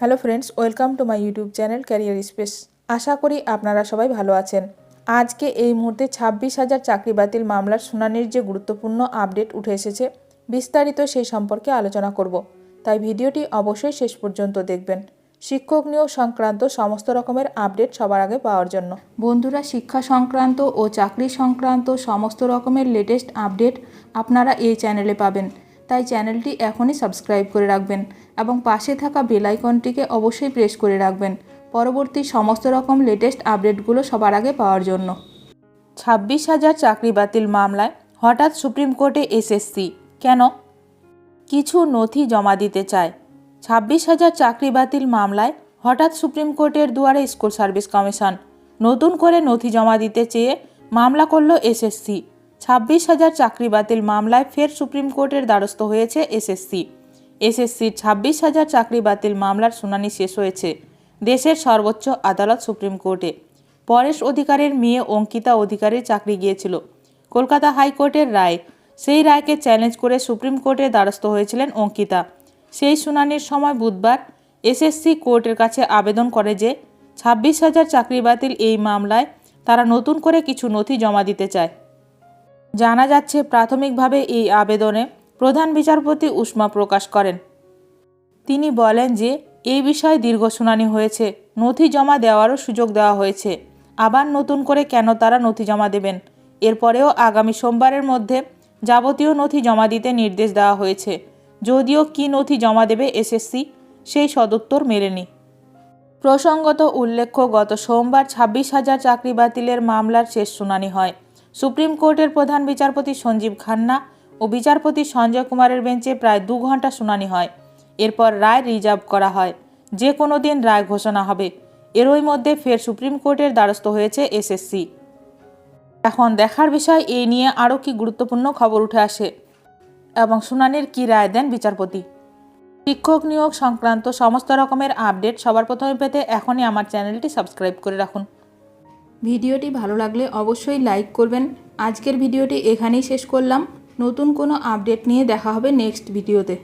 Hello friends, welcome to my YouTube channel career space. আশা করি আপনারা সবাই ভালো আছেন। আজকে এই মুহূর্তে 26,000 চাকরি বাতিল মামলার শুনানির যে গুরুত্বপূর্ণ আপডেট উঠে এসেছে, বিস্তারিত সেই সম্পর্কে আলোচনা করব। তাই ভিডিওটি অবশ্যই শেষ পর্যন্ত দেখবেন শিক্ষক নিয়োগ সংক্রান্ত সমস্ত রকমের আপডেট সবার আগে পাওয়ার জন্য। বন্ধুরা, শিক্ষা সংক্রান্ত ও চাকরি সংক্রান্ত সমস্ত রকমের লেটেস্ট আপডেট আপনারা এই চ্যানেলে পাবেন। তাই চ্যানেলটি এখনই সাবস্ক্রাইব করে রাখবেন এবং পাশে থাকা বেল আইকনটিকে অবশ্যই প্রেস করে রাখবেন পরবর্তী সমস্ত রকম লেটেস্ট আপডেটগুলো সবার আগে পাওয়ার জন্য। 26,000 চাকরি বাতিল মামলায় হঠাৎ সুপ্রিম কোর্টে এসএসসি কেন? কিছু নথি জমা দিতে চায়। 26,000 চাকরি বাতিল মামলায় হঠাৎ সুপ্রিম কোর্টের দুয়ারে স্কুল সার্ভিস কমিশন। নতুন করে নথি জমা দিতে চেয়ে মামলা করল এসএসসি। 26,000 চাকরি বাতিল মামলায় ফের সুপ্রিম কোর্টের দ্বারস্থ হয়েছে এসএসসি। এসএসসির 26,000 চাকরি বাতিল মামলার শুনানি শেষ হয়েছে দেশের সর্বোচ্চ আদালত সুপ্রিম কোর্টে। পরেশ অধিকারীর মেয়ে অঙ্কিতা অধিকারীর চাকরি গিয়েছিল কলকাতা হাইকোর্টের রায়। সেই রায়কে চ্যালেঞ্জ করে সুপ্রিম কোর্টের দ্বারস্থ হয়েছিলেন অঙ্কিতা। সেই শুনানির সময় বুধবার এসএসসি কোর্টের কাছে আবেদন করে যে 26,000 চাকরি বাতিল এই মামলায় তারা নতুন করে কিছু নথি জমা দিতে চায়। জানা যাচ্ছে, প্রাথমিকভাবে এই আবেদনে প্রধান বিচারপতি উষ্মা প্রকাশ করেন। তিনি বলেন যে এই বিষয়ে দীর্ঘ শুনানি হয়েছে, নথি জমা দেওয়ারও সুযোগ দেওয়া হয়েছে। আবার নতুন করে কেন তারা নথি জমা দেবেন? এরপরেও আগামী সোমবারের মধ্যে যাবতীয় নথি জমা দিতে নির্দেশ দেওয়া হয়েছে। যদিও কী নথি জমা দেবে এসএসসি সেই সদুত্তর মেলেনি। প্রসঙ্গত উল্লেখ্য, গত সোমবার 26,000 চাকরি বাতিলের মামলার শেষ শুনানি হয়। সুপ্রিম কোর্টের প্রধান বিচারপতি সঞ্জীব খান্না ও বিচারপতি সঞ্জয় কুমারের বেঞ্চে প্রায় 2 ঘন্টা শুনানি হয়। এরপর রায় রিজার্ভ করা হয়, যে কোনো দিন রায় ঘোষণা হবে। এরই মধ্যে ফের সুপ্রিম কোর্টের দ্বারস্থ হয়েছে এসএসসি। এখন দেখার বিষয় এই নিয়ে আরও কি গুরুত্বপূর্ণ খবর উঠে আসে এবং শুনানির কী রায় দেন বিচারপতি। শিক্ষক নিয়োগ সংক্রান্ত সমস্ত রকমের আপডেট সবার প্রথমে পেতে এখনই আমার চ্যানেলটি সাবস্ক্রাইব করে রাখুন। ভিডিওটি ভালো লাগলে অবশ্যই লাইক করবেন। আজকের ভিডিওটি এখানেই শেষ করলাম। নতুন কোনো আপডেট নিয়ে দেখা হবে নেক্সট ভিডিওতে।